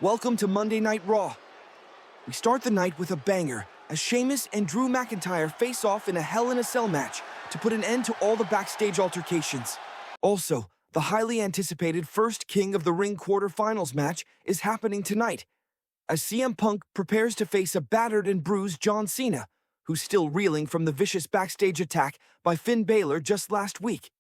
Welcome to Monday Night Raw. We start the night with a banger as Sheamus and Drew McIntyre face off in a Hell in a Cell match to put an end to all the backstage altercations. Also, the highly anticipated first King of the Ring quarterfinals match is happening tonight as CM Punk prepares to face a battered and bruised John Cena, who's still reeling from the vicious backstage attack by Finn Balor just last week.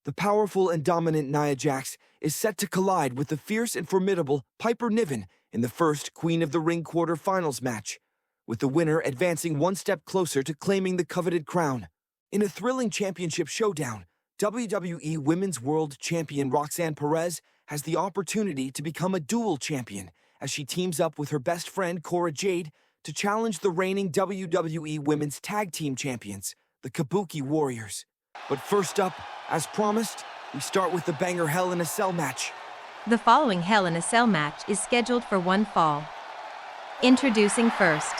The powerful and dominant Nia Jax is set to collide with the fierce and formidable Piper Niven in the first Queen of the Ring quarterfinals match, with the winner advancing one step closer to claiming the coveted crown. In a thrilling championship showdown, WWE Women's World Champion Roxanne Perez has the opportunity to become a dual champion as she teams up with her best friend Cora Jade to challenge the reigning WWE Women's Tag Team Champions, the Kabuki Warriors. But first up, as promised, we start with the banger Hell in a Cell match. The following Hell in a Cell match is scheduled for one fall. Introducing first.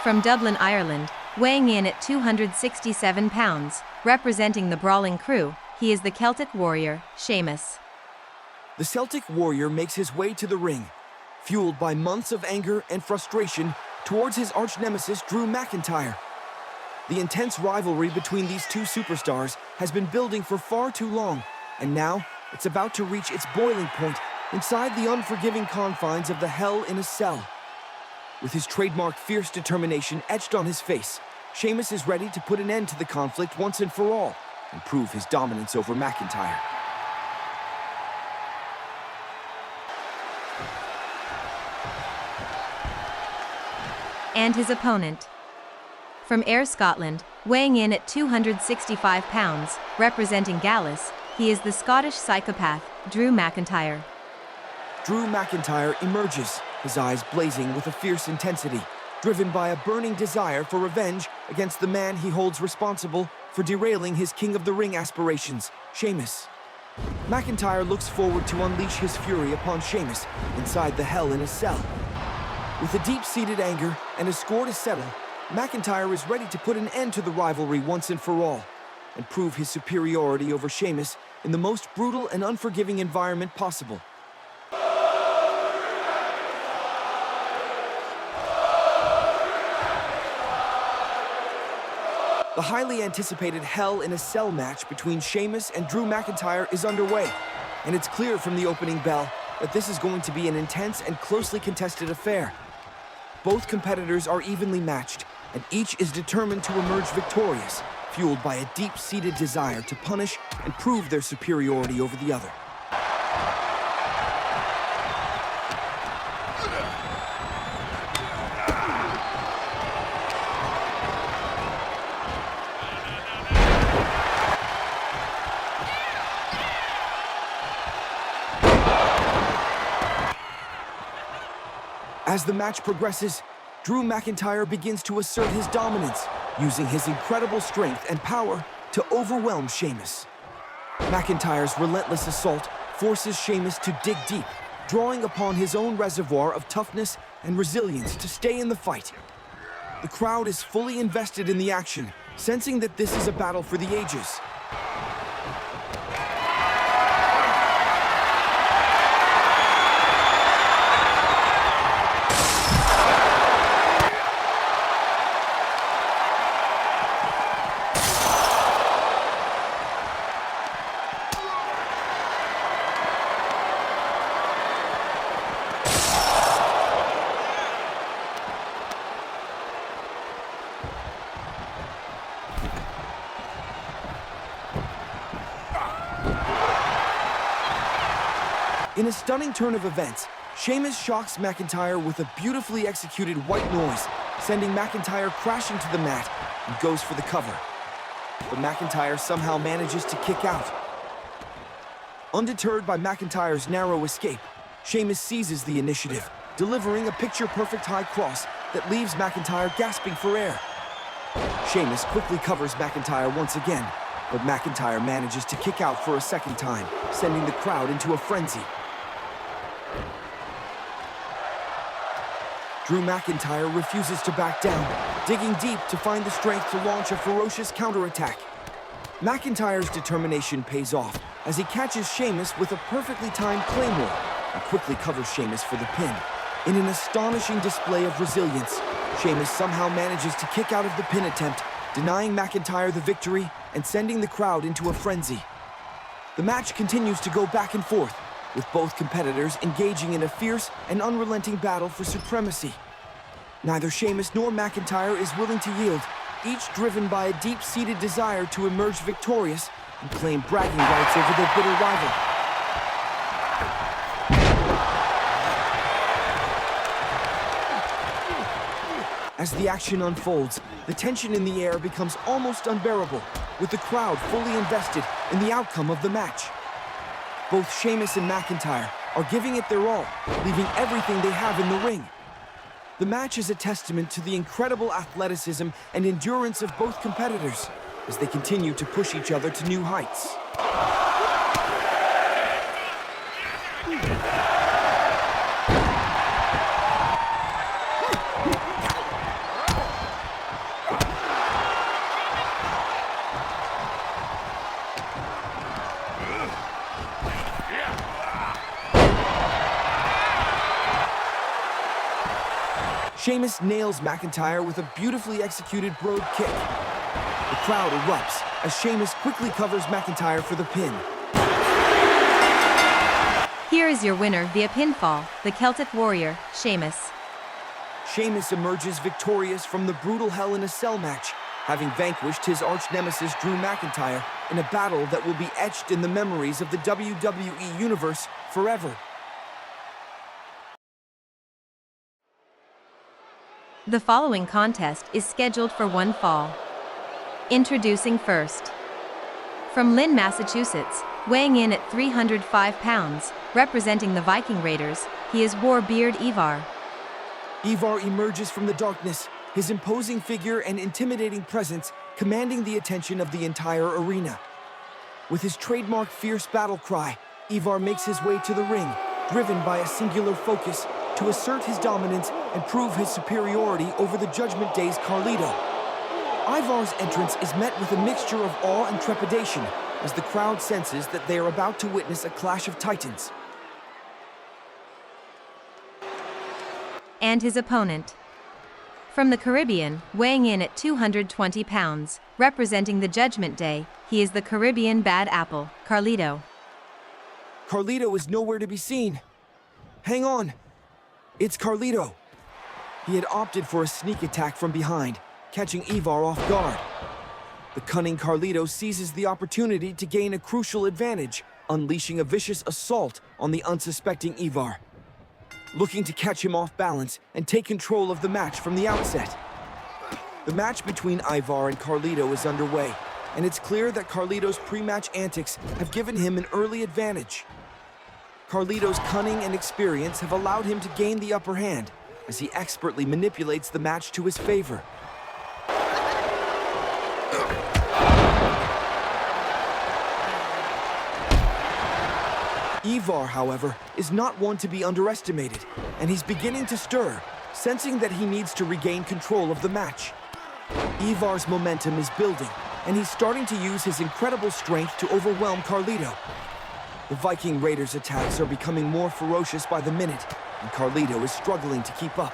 From Dublin, Ireland, weighing in at 267 pounds, representing the Brawling Crew, he is the Celtic Warrior, Sheamus. The Celtic Warrior makes his way to the ring, fueled by months of anger and frustration towards his arch-nemesis Drew McIntyre. The intense rivalry between these two superstars has been building for far too long, and now it's about to reach its boiling point inside the unforgiving confines of the Hell in a Cell. With his trademark fierce determination etched on his face, Sheamus is ready to put an end to the conflict once and for all and prove his dominance over McIntyre. And his opponent. From Ayr, Scotland, weighing in at 265 pounds, representing Gallus, he is the Scottish psychopath, Drew McIntyre. Drew McIntyre emerges, his eyes blazing with a fierce intensity, driven by a burning desire for revenge against the man he holds responsible for derailing his King of the Ring aspirations, Sheamus. McIntyre looks forward to unleash his fury upon Sheamus inside the Hell in a Cell. With a deep-seated anger and a score to settle, McIntyre is ready to put an end to the rivalry once and for all and prove his superiority over Sheamus in the most brutal and unforgiving environment possible. The highly anticipated Hell in a Cell match between Sheamus and Drew McIntyre is underway, and it's clear from the opening bell that this is going to be an intense and closely contested affair. Both competitors are evenly matched, and each is determined to emerge victorious, fueled by a deep-seated desire to punish and prove their superiority over the other. As the match progresses, Drew McIntyre begins to assert his dominance, using his incredible strength and power to overwhelm Sheamus. McIntyre's relentless assault forces Sheamus to dig deep, drawing upon his own reservoir of toughness and resilience to stay in the fight. The crowd is fully invested in the action, sensing that this is a battle for the ages. In a stunning turn of events, Sheamus shocks McIntyre with a beautifully executed white noise, sending McIntyre crashing to the mat and goes for the cover. But McIntyre somehow manages to kick out. Undeterred by McIntyre's narrow escape, Sheamus seizes the initiative, delivering a picture-perfect high cross that leaves McIntyre gasping for air. Sheamus quickly covers McIntyre once again, but McIntyre manages to kick out for a second time, sending the crowd into a frenzy. Drew McIntyre refuses to back down, digging deep to find the strength to launch a ferocious counterattack. McIntyre's determination pays off as he catches Sheamus with a perfectly timed claymore, and quickly covers Sheamus for the pin. In an astonishing display of resilience, Sheamus somehow manages to kick out of the pin attempt, denying McIntyre the victory and sending the crowd into a frenzy. The match continues to go back and forth, with both competitors engaging in a fierce and unrelenting battle for supremacy. Neither Sheamus nor McIntyre is willing to yield, each driven by a deep-seated desire to emerge victorious and claim bragging rights over their bitter rival. As the action unfolds, the tension in the air becomes almost unbearable, with the crowd fully invested in the outcome of the match. Both Sheamus and McIntyre are giving it their all, leaving everything they have in the ring. The match is a testament to the incredible athleticism and endurance of both competitors as they continue to push each other to new heights. Sheamus nails McIntyre with a beautifully executed brogue kick. The crowd erupts as Sheamus quickly covers McIntyre for the pin. Here is your winner via pinfall, the Celtic Warrior, Sheamus. Sheamus emerges victorious from the brutal Hell in a Cell match, having vanquished his arch-nemesis Drew McIntyre in a battle that will be etched in the memories of the WWE Universe forever. The following contest is scheduled for one fall. Introducing first. From Lynn, Massachusetts, weighing in at 305 pounds, representing the Viking Raiders, he is Warbeard Ivar. Ivar emerges from the darkness, his imposing figure and intimidating presence commanding the attention of the entire arena. With his trademark fierce battle cry, Ivar makes his way to the ring, driven by a singular focus to assert his dominance and prove his superiority over the Judgment Day's Carlito. Ivar's entrance is met with a mixture of awe and trepidation as the crowd senses that they are about to witness a clash of titans. And his opponent. From the Caribbean, weighing in at 220 pounds, representing the Judgment Day, he is the Caribbean Bad Apple, Carlito. Carlito is nowhere to be seen. Hang on. It's Carlito. He had opted for a sneak attack from behind, catching Ivar off guard. The cunning Carlito seizes the opportunity to gain a crucial advantage, unleashing a vicious assault on the unsuspecting Ivar, looking to catch him off balance and take control of the match from the outset. The match between Ivar and Carlito is underway, and it's clear that Carlito's pre-match antics have given him an early advantage. Carlito's cunning and experience have allowed him to gain the upper hand as he expertly manipulates the match to his favor. Ivar, however, is not one to be underestimated, and he's beginning to stir, sensing that he needs to regain control of the match. Ivar's momentum is building, and he's starting to use his incredible strength to overwhelm Carlito. The Viking Raiders' attacks are becoming more ferocious by the minute, and Carlito is struggling to keep up.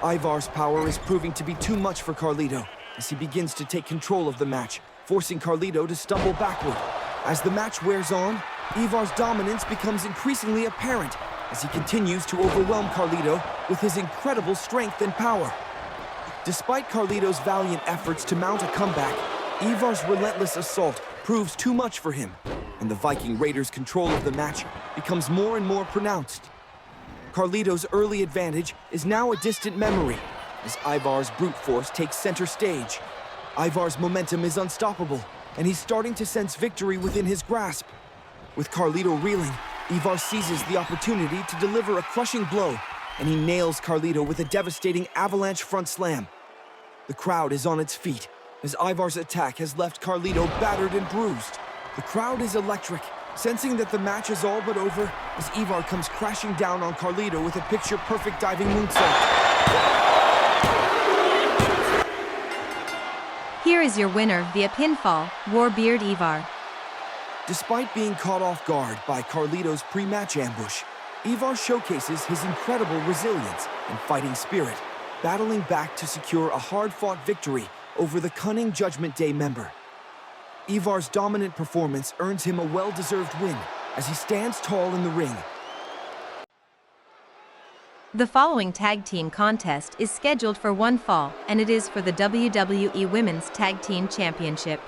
Ivar's power is proving to be too much for Carlito as he begins to take control of the match, forcing Carlito to stumble backward. As the match wears on, Ivar's dominance becomes increasingly apparent as he continues to overwhelm Carlito with his incredible strength and power. Despite Carlito's valiant efforts to mount a comeback, Ivar's relentless assault proves too much for him, and the Viking Raiders' control of the match becomes more and more pronounced. Carlito's early advantage is now a distant memory as Ivar's brute force takes center stage. Ivar's momentum is unstoppable, and he's starting to sense victory within his grasp. With Carlito reeling, Ivar seizes the opportunity to deliver a crushing blow, and he nails Carlito with a devastating avalanche front slam. The crowd is on its feet as Ivar's attack has left Carlito battered and bruised. The crowd is electric, sensing that the match is all but over as Ivar comes crashing down on Carlito with a picture-perfect diving moonsault. Here is your winner via pinfall, Warbeard Ivar. Despite being caught off guard by Carlito's pre-match ambush, Ivar showcases his incredible resilience and fighting spirit, battling back to secure a hard-fought victory over the cunning Judgment Day member. Ivar's dominant performance earns him a well-deserved win as he stands tall in the ring. The following tag team contest is scheduled for one fall, and it is for the WWE Women's Tag Team Championship.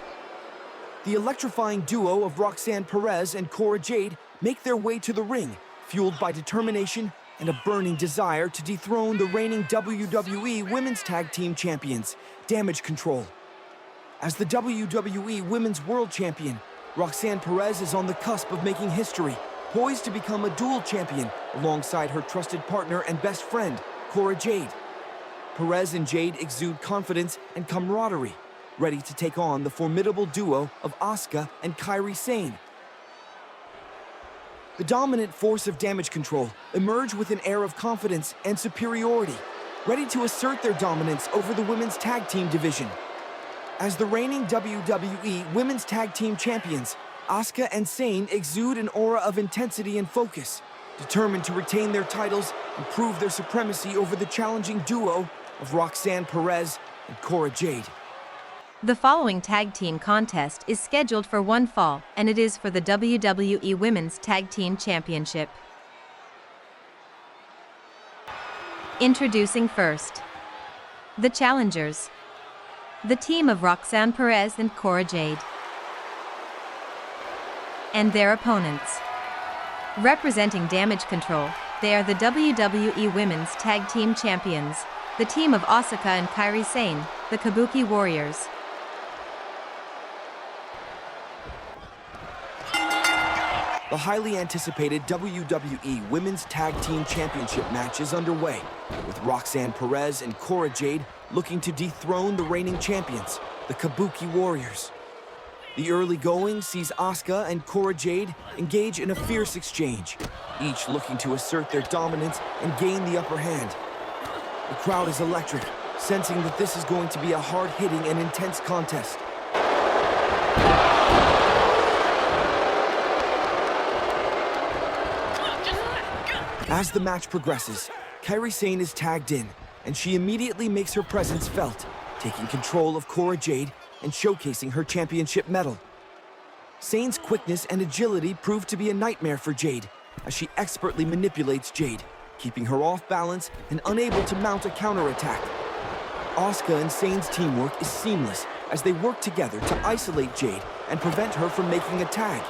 The electrifying duo of Roxanne Perez and Cora Jade make their way to the ring, fueled by determination and a burning desire to dethrone the reigning WWE Women's Tag Team Champions, Damage Control. As the WWE Women's World Champion, Roxanne Perez is on the cusp of making history, poised to become a dual champion alongside her trusted partner and best friend, Cora Jade. Perez and Jade exude confidence and camaraderie, ready to take on the formidable duo of Asuka and Kairi Sane. The dominant force of Damage Control emerge with an air of confidence and superiority, ready to assert their dominance over the women's tag team division. As the reigning WWE Women's Tag Team Champions, Asuka and Sane exude an aura of intensity and focus, determined to retain their titles and prove their supremacy over the challenging duo of Roxanne Perez and Cora Jade. The following tag team contest is scheduled for one fall, and it is for the WWE Women's Tag Team Championship. Introducing first, the challengers. The team of Roxanne Perez and Cora Jade. And their opponents. Representing Damage Control, they are the WWE Women's Tag Team Champions, the team of Asuka and Kairi Sane, the Kabuki Warriors. The highly anticipated WWE Women's Tag Team Championship match is underway, with Roxanne Perez and Cora Jade looking to dethrone the reigning champions, the Kabuki Warriors. The early going sees Asuka and Cora Jade engage in a fierce exchange, each looking to assert their dominance and gain the upper hand. The crowd is electric, sensing that this is going to be a hard-hitting and intense contest. As the match progresses, Kairi Sane is tagged in, and she immediately makes her presence felt, taking control of Cora Jade and showcasing her championship medal. Sane's quickness and agility prove to be a nightmare for Jade, as she expertly manipulates Jade, keeping her off balance and unable to mount a counterattack. Asuka and Sane's teamwork is seamless as they work together to isolate Jade and prevent her from making a tag.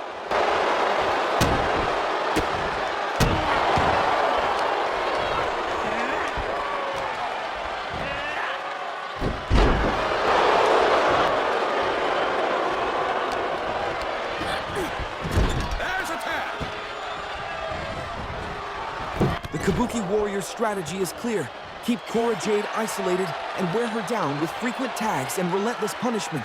Kabuki Warrior's strategy is clear. Keep Cora Jade isolated and wear her down with frequent tags and relentless punishment.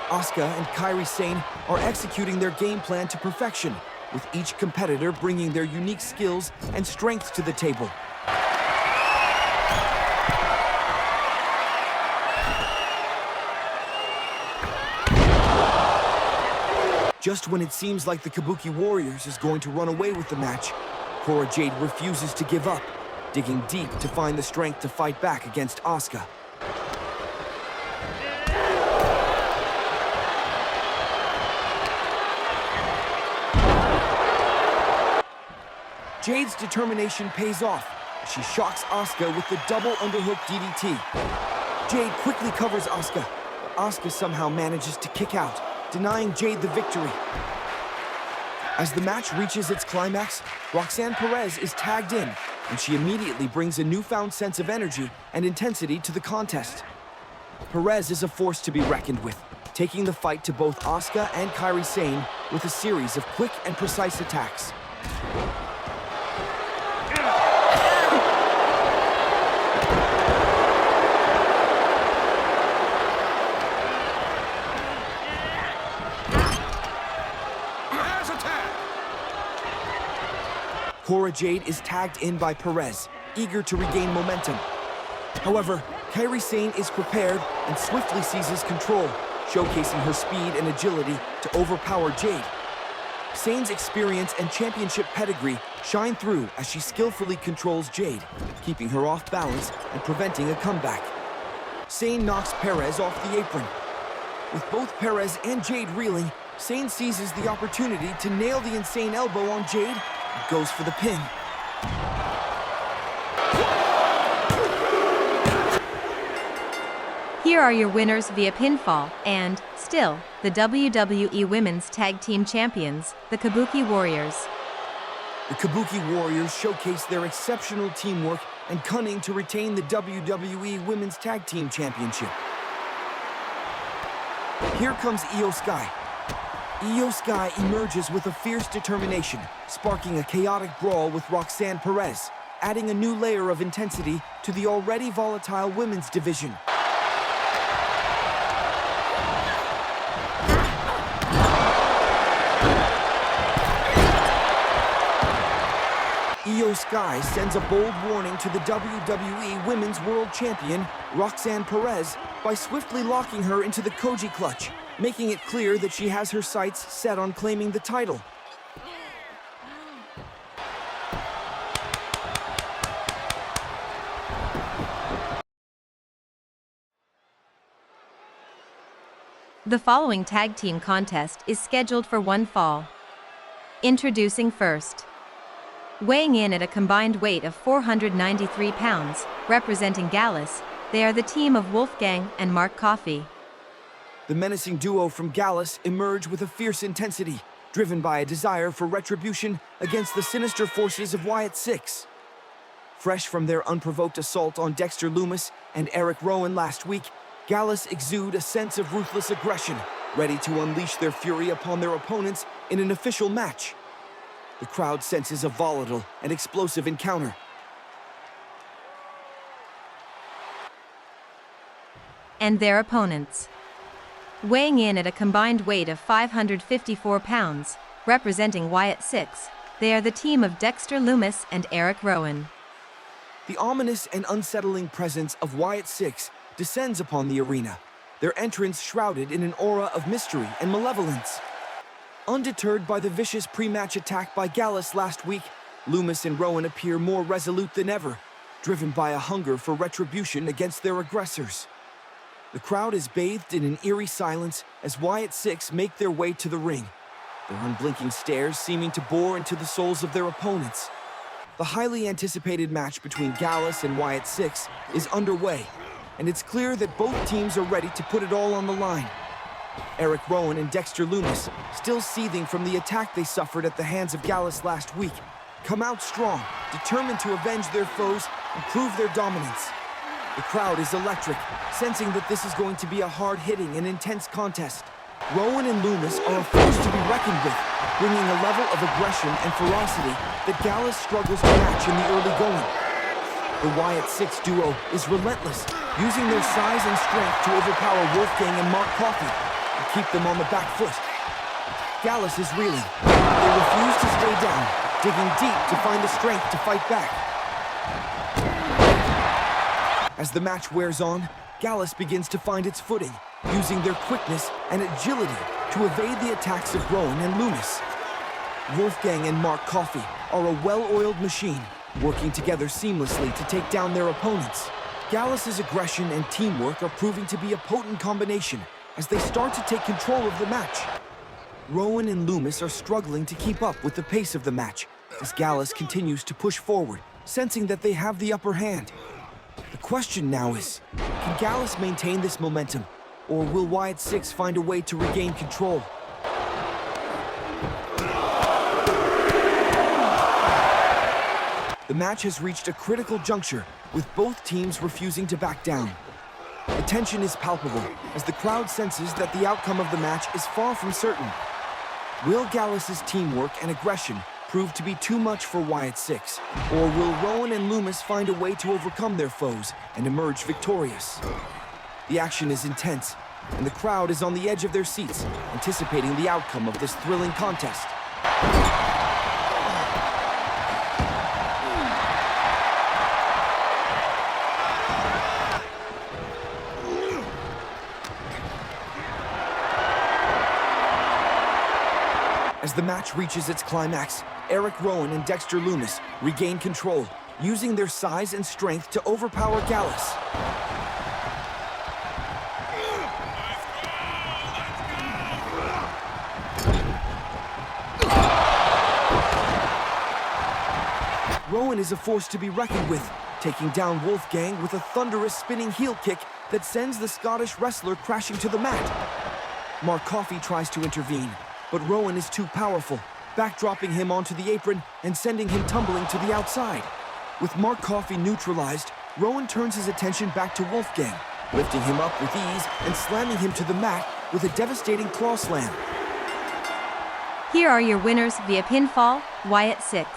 Asuka and Kairi Sane are executing their game plan to perfection, with each competitor bringing their unique skills and strengths to the table. Just when it seems like the Kabuki Warriors is going to run away with the match, Cora Jade refuses to give up, digging deep to find the strength to fight back against Asuka. Jade's determination pays off as she shocks Asuka with the double underhook DDT. Jade quickly covers Asuka, but Asuka somehow manages to kick out, denying Jade the victory. As the match reaches its climax, Roxanne Perez is tagged in, and she immediately brings a newfound sense of energy and intensity to the contest. Perez is a force to be reckoned with, taking the fight to both Asuka and Kairi Sane with a series of quick and precise attacks. Cora Jade is tagged in by Perez, eager to regain momentum. However, Kairi Sane is prepared and swiftly seizes control, showcasing her speed and agility to overpower Jade. Sane's experience and championship pedigree shine through as she skillfully controls Jade, keeping her off balance and preventing a comeback. Sane knocks Perez off the apron. With both Perez and Jade reeling, Sane seizes the opportunity to nail the insane elbow on Jade and goes for the pin. Here are your winners via pinfall, and, still, the WWE Women's Tag Team Champions, the Kabuki Warriors. The Kabuki Warriors showcase their exceptional teamwork and cunning to retain the WWE Women's Tag Team Championship. Here comes Io Sky. Io Sky emerges with a fierce determination, sparking a chaotic brawl with Roxanne Perez, adding a new layer of intensity to the already volatile women's division. Io Sky sends a bold warning to the WWE Women's World Champion, Roxanne Perez, by swiftly locking her into the Koji clutch, making it clear that she has her sights set on claiming the title. The following tag team contest is scheduled for one fall. Introducing first. Weighing in at a combined weight of 493 pounds, representing Gallus, they are the team of Wolfgang and Mark Coffey. The menacing duo from Gallus emerge with a fierce intensity, driven by a desire for retribution against the sinister forces of Wyatt Six. Fresh from their unprovoked assault on Dexter Lumis and Eric Rowan last week, Gallus exude a sense of ruthless aggression, ready to unleash their fury upon their opponents in an official match. The crowd senses a volatile and explosive encounter. And their opponents. Weighing in at a combined weight of 554 pounds, representing Wyatt Six, they are the team of Dexter Lumis and Eric Rowan. The ominous and unsettling presence of Wyatt Six descends upon the arena, their entrance shrouded in an aura of mystery and malevolence. Undeterred by the vicious pre-match attack by Gallus last week, Lumis and Rowan appear more resolute than ever, driven by a hunger for retribution against their aggressors. The crowd is bathed in an eerie silence as Wyatt Six make their way to the ring, their unblinking stares seeming to bore into the souls of their opponents. The highly anticipated match between Gallus and Wyatt Six is underway, and it's clear that both teams are ready to put it all on the line. Eric Rowan and Dexter Lumis, still seething from the attack they suffered at the hands of Gallus last week, come out strong, determined to avenge their foes and prove their dominance. The crowd is electric, sensing that this is going to be a hard-hitting and intense contest. Rowan and Lumis are a force to be reckoned with, bringing a level of aggression and ferocity that Gallus struggles to match in the early going. The Wyatt Six duo is relentless, using their size and strength to overpower Wolfgang and Mark Coffey and keep them on the back foot. Gallus is reeling. They refuse to stay down, digging deep to find the strength to fight back. As the match wears on, Gallus begins to find its footing, using their quickness and agility to evade the attacks of Rowan and Lumis. Wolfgang and Mark Coffey are a well-oiled machine, working together seamlessly to take down their opponents. Gallus's aggression and teamwork are proving to be a potent combination as they start to take control of the match. Rowan and Lumis are struggling to keep up with the pace of the match as Gallus continues to push forward, sensing that they have the upper hand. The question now is, can Gallus maintain this momentum, or will Wyatt Six find a way to regain control? The match has reached a critical juncture, with both teams refusing to back down. The tension is palpable, as the crowd senses that the outcome of the match is far from certain. Will Gallus's teamwork and aggression prove to be too much for Wyatt Six, or will Rowan and Lumis find a way to overcome their foes and emerge victorious? The action is intense, and the crowd is on the edge of their seats, anticipating the outcome of this thrilling contest. As As the match reaches its climax, Eric Rowan and Dexter Lumis regain control, using their size and strength to overpower Gallus. Rowan is a force to be reckoned with, taking down Wolfgang with a thunderous spinning heel kick that sends the Scottish wrestler crashing to the mat. Mark Coffey tries to intervene, but Rowan is too powerful, backdropping him onto the apron and sending him tumbling to the outside. With Mark Coffey neutralized, Rowan turns his attention back to Wolfgang, lifting him up with ease and slamming him to the mat with a devastating claw slam. Here are your winners via pinfall, Wyatt 6.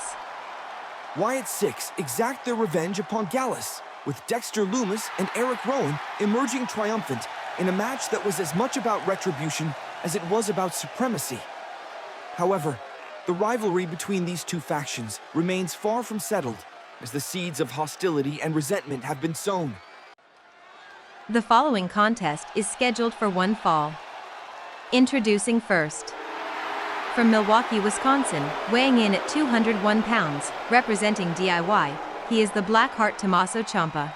Wyatt 6 exact their revenge upon Gallus, with Dexter Lumis and Eric Rowan emerging triumphant in a match that was as much about retribution as it was about supremacy. However, the rivalry between these two factions remains far from settled, as the seeds of hostility and resentment have been sown. The following contest is scheduled for one fall. Introducing first. From Milwaukee, Wisconsin, weighing in at 201 pounds, representing DIY, he is the Blackheart Tommaso Ciampa.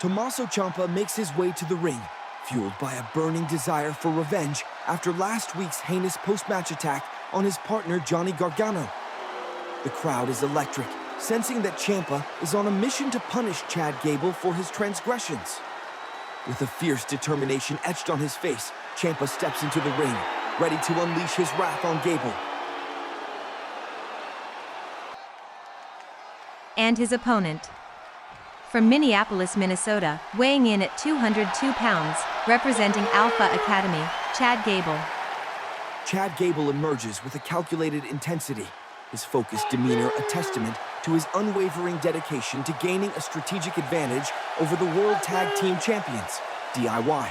Tommaso Ciampa makes his way to the ring, fueled by a burning desire for revenge after last week's heinous post-match attack on his partner Johnny Gargano. The crowd is electric, sensing that Ciampa is on a mission to punish Chad Gable for his transgressions. With a fierce determination etched on his face, Ciampa steps into the ring, ready to unleash his wrath on Gable. And his opponent. From Minneapolis, Minnesota, weighing in at 202 pounds, representing Alpha Academy, Chad Gable. Chad Gable emerges with a calculated intensity, his focused demeanor a testament to his unwavering dedication to gaining a strategic advantage over the World Tag Team Champions, DIY.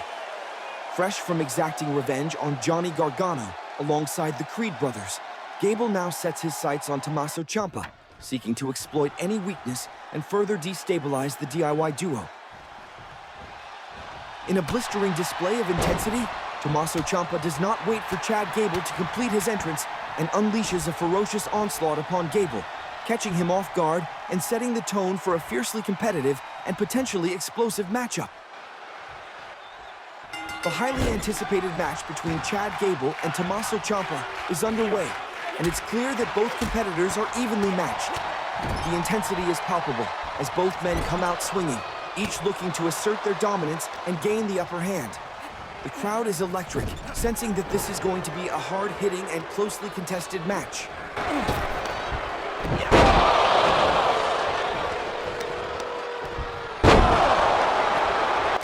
Fresh from exacting revenge on Johnny Gargano alongside the Creed brothers, Gable now sets his sights on Tommaso Ciampa, seeking to exploit any weakness and further destabilize the DIY duo. In a blistering display of intensity, Tommaso Ciampa does not wait for Chad Gable to complete his entrance and unleashes a ferocious onslaught upon Gable, catching him off guard and setting the tone for a fiercely competitive and potentially explosive matchup. The highly anticipated match between Chad Gable and Tommaso Ciampa is underway, and it's clear that both competitors are evenly matched. The intensity is palpable as both men come out swinging, each looking to assert their dominance and gain the upper hand. The crowd is electric, sensing that this is going to be a hard-hitting and closely contested match.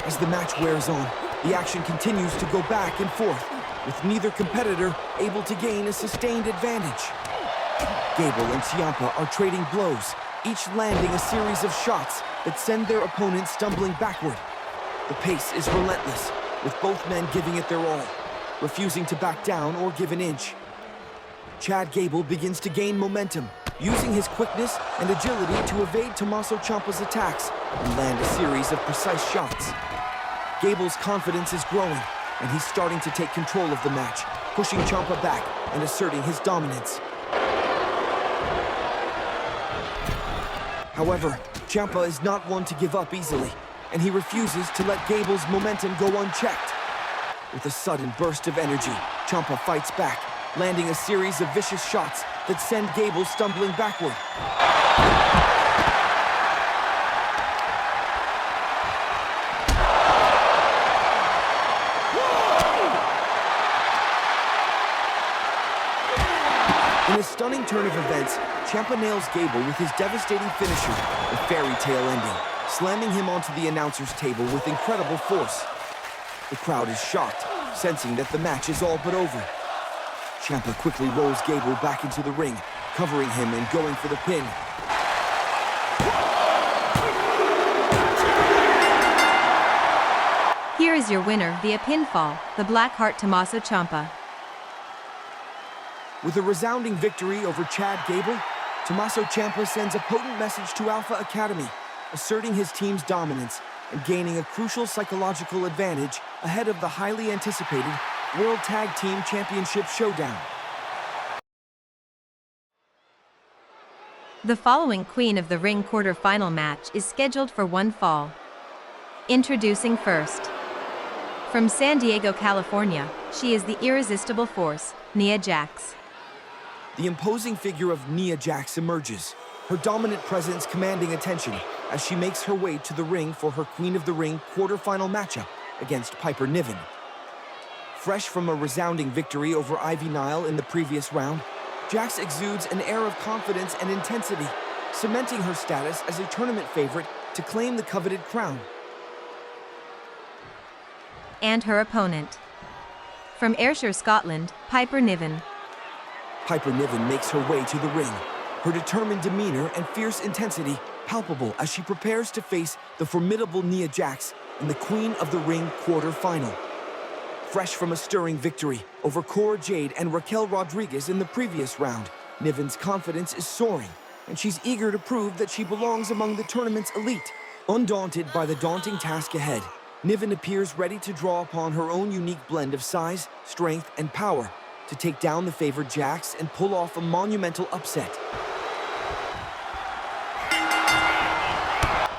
As the match wears on, the action continues to go back and forth, with neither competitor able to gain a sustained advantage. Gable and Ciampa are trading blows, each landing a series of shots that send their opponents stumbling backward. The pace is relentless, with both men giving it their all, refusing to back down or give an inch. Chad Gable begins to gain momentum, using his quickness and agility to evade Tommaso Ciampa's attacks and land a series of precise shots. Gable's confidence is growing, and he's starting to take control of the match, pushing Ciampa back and asserting his dominance. However, Ciampa is not one to give up easily, and he refuses to let Gable's momentum go unchecked. With a sudden burst of energy, Ciampa fights back, landing a series of vicious shots that send Gable stumbling backward. In a stunning turn of events, Ciampa nails Gable with his devastating finisher, the fairy tale ending, slamming him onto the announcer's table with incredible force. The crowd is shocked, sensing that the match is all but over. Ciampa quickly rolls Gable back into the ring, covering him and going for the pin. Here is your winner via pinfall, the Blackheart Tommaso Ciampa. With a resounding victory over Chad Gable, Tommaso Ciampa sends a potent message to Alpha Academy, asserting his team's dominance and gaining a crucial psychological advantage ahead of the highly anticipated World Tag Team Championship Showdown. The following Queen of the Ring quarter-final match is scheduled for one fall. Introducing first. From San Diego, California, she is the irresistible force, Nia Jax. The imposing figure of Nia Jax emerges, her dominant presence commanding attention as she makes her way to the ring for her Queen of the Ring quarter-final matchup against Piper Niven. Fresh from a resounding victory over Ivy Nile in the previous round, Jax exudes an air of confidence and intensity, cementing her status as a tournament favorite to claim the coveted crown. And her opponent. From Ayrshire, Scotland, Piper Niven. Piper Niven makes her way to the ring, her determined demeanor and fierce intensity palpable as she prepares to face the formidable Nia Jax in the Queen of the Ring quarter-final. Fresh from a stirring victory over Cora, Jade, and Raquel Rodriguez in the previous round, Niven's confidence is soaring, and she's eager to prove that she belongs among the tournament's elite. Undaunted by the daunting task ahead, Niven appears ready to draw upon her own unique blend of size, strength, and power to take down the favored Jax and pull off a monumental upset.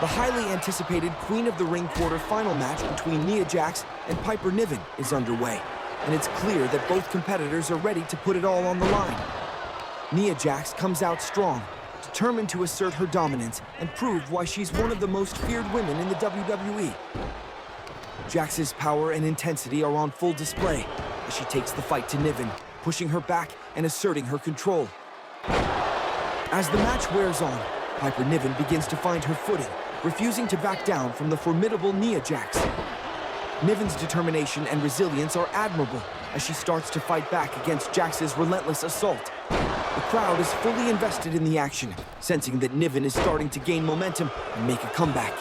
The highly anticipated Queen of the Ring quarter-final match between Nia Jax and Piper Niven is underway, and it's clear that both competitors are ready to put it all on the line. Nia Jax comes out strong, determined to assert her dominance and prove why she's one of the most feared women in the WWE. Jax's power and intensity are on full display as she takes the fight to Niven, pushing her back and asserting her control. As the match wears on, Piper Niven begins to find her footing, refusing to back down from the formidable Nia Jax. Niven's determination and resilience are admirable as she starts to fight back against Jax's relentless assault. The crowd is fully invested in the action, sensing that Niven is starting to gain momentum and make a comeback.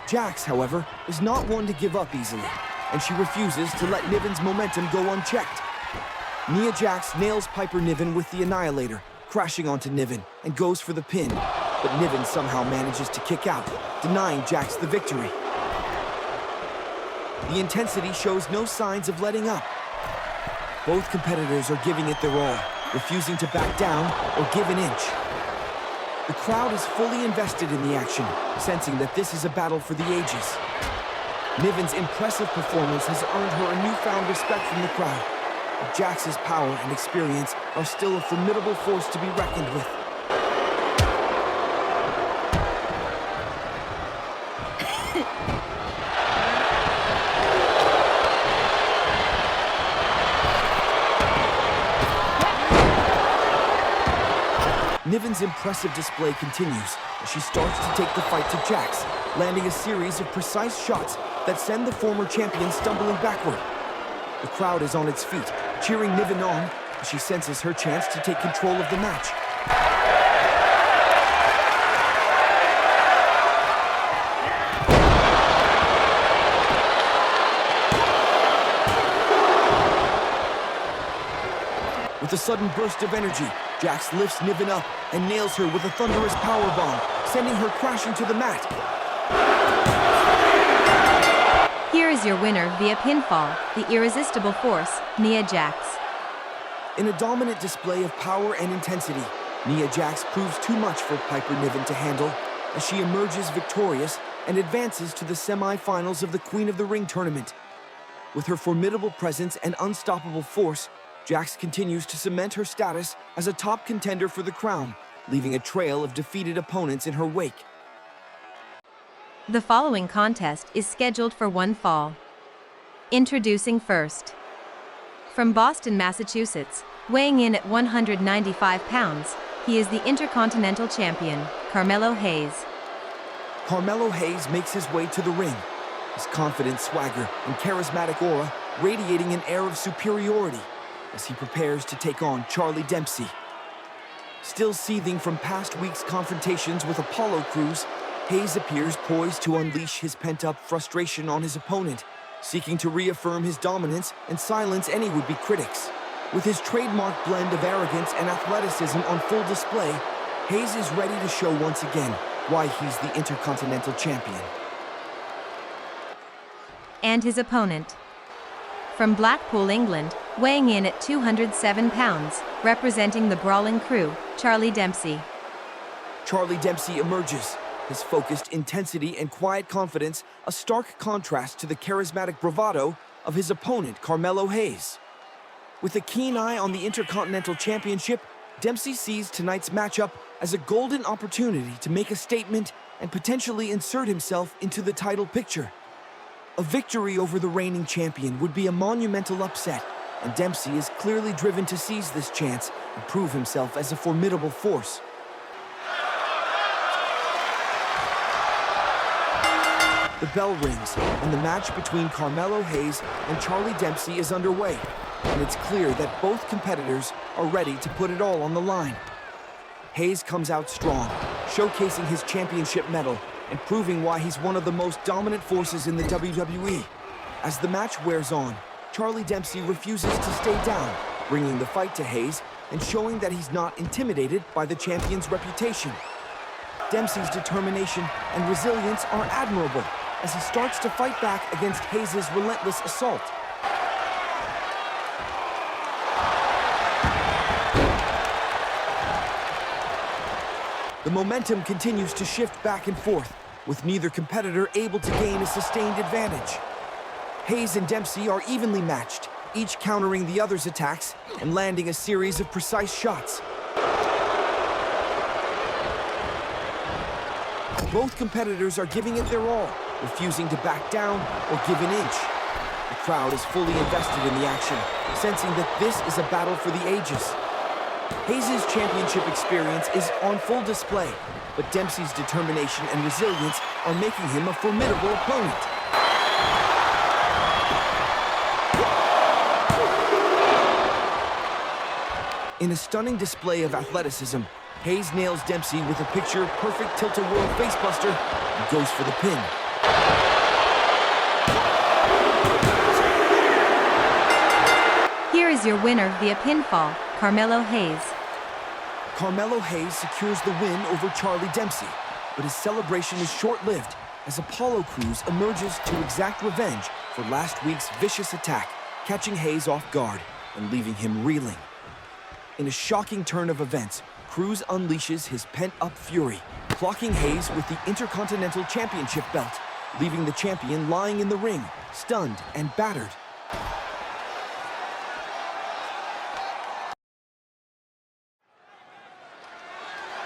Jax, however, is not one to give up easily, and she refuses to let Niven's momentum go unchecked. Nia Jax nails Piper Niven with the Annihilator, crashing onto Niven, and goes for the pin, but Niven somehow manages to kick out, denying Jax the victory. The intensity shows no signs of letting up. Both competitors are giving it their all, refusing to back down or give an inch. The crowd is fully invested in the action, sensing that this is a battle for the ages. Niven's impressive performance has earned her a newfound respect from the crowd, but Jax's power and experience are still a formidable force to be reckoned with. Niven's impressive display continues as she starts to take the fight to Jax, landing a series of precise shots that send the former champion stumbling backward. The crowd is on its feet, cheering Niven on as she senses her chance to take control of the match. With a sudden burst of energy, Jax lifts Niven up and nails her with a thunderous powerbomb, sending her crashing to the mat. Here is your winner via pinfall, the irresistible force, Nia Jax. In a dominant display of power and intensity, Nia Jax proves too much for Piper Niven to handle as she emerges victorious and advances to the semi-finals of the Queen of the Ring tournament. With her formidable presence and unstoppable force, Jax continues to cement her status as a top contender for the crown, leaving a trail of defeated opponents in her wake. The following contest is scheduled for one fall. Introducing first. From Boston, Massachusetts, weighing in at 195 pounds, he is the Intercontinental Champion, Carmelo Hayes. Carmelo Hayes makes his way to the ring, his confident swagger and charismatic aura radiating an air of superiority as he prepares to take on Charlie Dempsey. Still seething from past week's confrontations with Apollo Crews, Hayes appears poised to unleash his pent-up frustration on his opponent, seeking to reaffirm his dominance and silence any would-be critics. With his trademark blend of arrogance and athleticism on full display, Hayes is ready to show once again why he's the Intercontinental Champion. And his opponent. From Blackpool, England, weighing in at 207 pounds, representing the Brawling Crew, Charlie Dempsey. Charlie Dempsey emerges, his focused intensity and quiet confidence a stark contrast to the charismatic bravado of his opponent, Carmelo Hayes. With a keen eye on the Intercontinental Championship, Dempsey sees tonight's matchup as a golden opportunity to make a statement and potentially insert himself into the title picture. A victory over the reigning champion would be a monumental upset, and Dempsey is clearly driven to seize this chance and prove himself as a formidable force. The bell rings, and the match between Carmelo Hayes and Charlie Dempsey is underway, and it's clear that both competitors are ready to put it all on the line. Hayes comes out strong, showcasing his championship medal and proving why he's one of the most dominant forces in the WWE. As the match wears on, Charlie Dempsey refuses to stay down, bringing the fight to Hayes and showing that he's not intimidated by the champion's reputation. Dempsey's determination and resilience are admirable as he starts to fight back against Hayes' relentless assault. The momentum continues to shift back and forth, with neither competitor able to gain a sustained advantage. Hayes and Dempsey are evenly matched, each countering the other's attacks and landing a series of precise shots. Both competitors are giving it their all, refusing to back down or give an inch. The crowd is fully invested in the action, sensing that this is a battle for the ages. Hayes' championship experience is on full display, but Dempsey's determination and resilience are making him a formidable opponent. In a stunning display of athleticism, Hayes nails Dempsey with a picture-perfect tilt-a-whirl facebuster and goes for the pin. Here is your winner via pinfall, Carmelo Hayes. Carmelo Hayes secures the win over Charlie Dempsey, but his celebration is short-lived as Apollo Crews emerges to exact revenge for last week's vicious attack, catching Hayes off guard and leaving him reeling. In a shocking turn of events, Crews unleashes his pent-up fury, clocking Hayes with the Intercontinental Championship belt, leaving the champion lying in the ring, stunned and battered.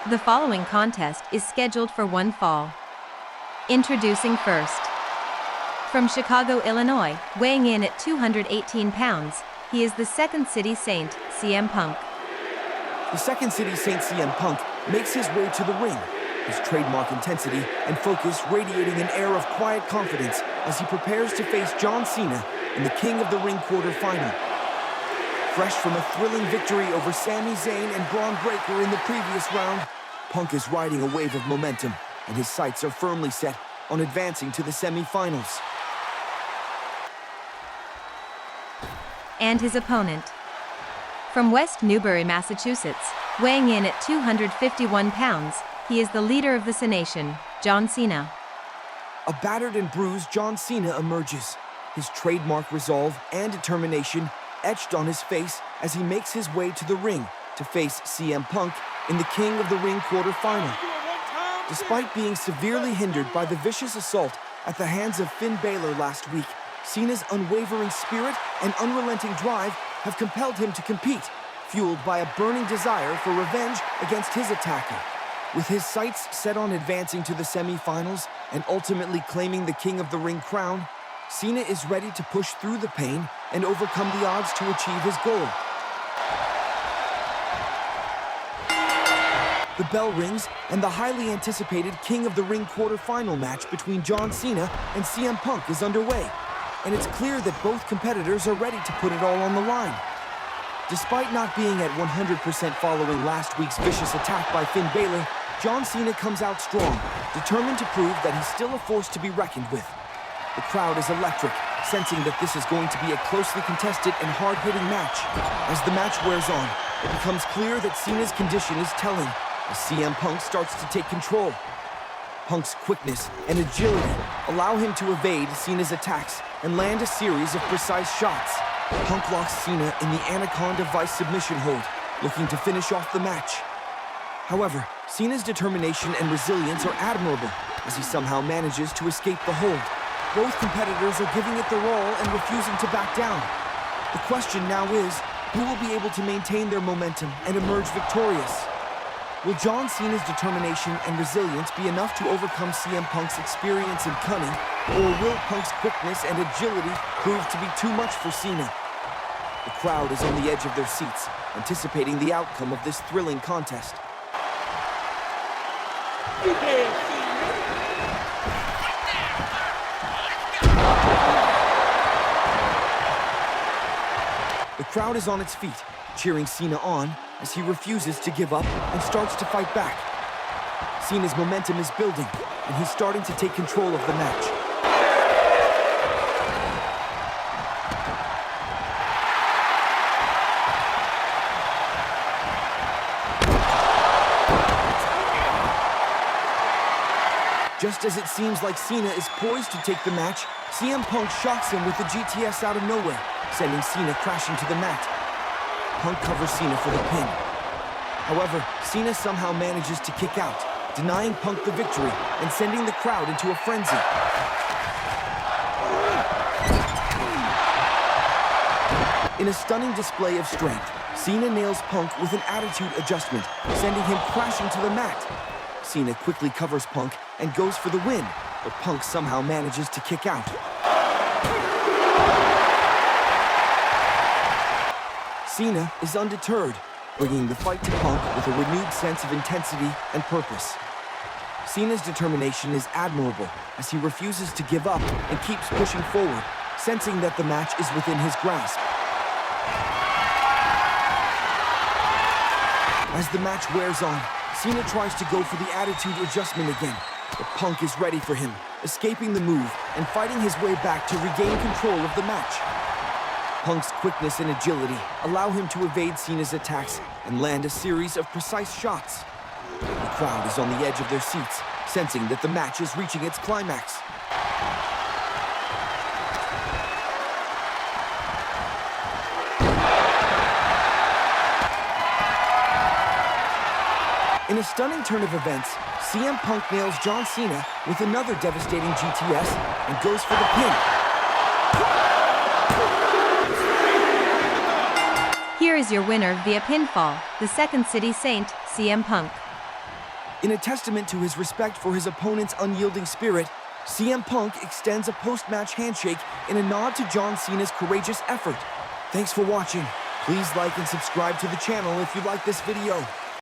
The following contest is scheduled for one fall. Introducing first. From Chicago, Illinois, weighing in at 218 pounds, he is the Second City Saint, CM Punk. The Second City Saint CM Punk makes his way to the ring, his trademark intensity and focus radiating an air of quiet confidence as he prepares to face John Cena in the King of the Ring quarterfinal. Fresh from a thrilling victory over Sami Zayn and Braun Breaker in the previous round, Punk is riding a wave of momentum, and his sights are firmly set on advancing to the semi-finals. And his opponent. From West Newbury, Massachusetts, weighing in at 251 pounds, he is the leader of the Cenation, John Cena. A battered and bruised John Cena emerges, his trademark resolve and determination etched on his face as he makes his way to the ring to face CM Punk in the King of the Ring quarterfinal. Despite being severely hindered by the vicious assault at the hands of Finn Balor last week, Cena's unwavering spirit and unrelenting drive have compelled him to compete, fueled by a burning desire for revenge against his attacker. With his sights set on advancing to the semi-finals and ultimately claiming the King of the Ring crown, Cena is ready to push through the pain and overcome the odds to achieve his goal. The bell rings, and the highly anticipated King of the Ring quarterfinal match between John Cena and CM Punk is underway, and it's clear that both competitors are ready to put it all on the line. Despite not being at 100% following last week's vicious attack by Finn Balor, John Cena comes out strong, determined to prove that he's still a force to be reckoned with. The crowd is electric, sensing that this is going to be a closely contested and hard-hitting match. As the match wears on, it becomes clear that Cena's condition is telling, as CM Punk starts to take control. Punk's quickness and agility allow him to evade Cena's attacks and land a series of precise shots. Punk locks Cena in the Anaconda Vice submission hold, looking to finish off the match. However, Cena's determination and resilience are admirable as he somehow manages to escape the hold. Both competitors are giving it their all and refusing to back down. The question now is, who will be able to maintain their momentum and emerge victorious? Will John Cena's determination and resilience be enough to overcome CM Punk's experience and cunning, or will Punk's quickness and agility prove to be too much for Cena? The crowd is on the edge of their seats, anticipating the outcome of this thrilling contest. The crowd is on its feet, cheering Cena on as he refuses to give up and starts to fight back. Cena's momentum is building, and he's starting to take control of the match. Just as it seems like Cena is poised to take the match, CM Punk shocks him with the GTS out of nowhere, sending Cena crashing to the mat. Punk covers Cena for the pin. However, Cena somehow manages to kick out, denying Punk the victory and sending the crowd into a frenzy. In a stunning display of strength, Cena nails Punk with an attitude adjustment, sending him crashing to the mat. Cena quickly covers Punk and goes for the win, but Punk somehow manages to kick out. Cena is undeterred, bringing the fight to Punk with a renewed sense of intensity and purpose. Cena's determination is admirable as he refuses to give up and keeps pushing forward, sensing that the match is within his grasp. As the match wears on, Cena tries to go for the attitude adjustment again, but Punk is ready for him, escaping the move and fighting his way back to regain control of the match. Punk's quickness and agility allow him to evade Cena's attacks and land a series of precise shots. The crowd is on the edge of their seats, sensing that the match is reaching its climax. In a stunning turn of events, CM Punk nails John Cena with another devastating GTS and goes for the pin. Here is your winner via pinfall, the Second City Saint, CM Punk. In a testament to his respect for his opponent's unyielding spirit, CM Punk extends a post-match handshake in a nod to John Cena's courageous effort. Thanks for watching. Please like and subscribe to the channel if you like this video.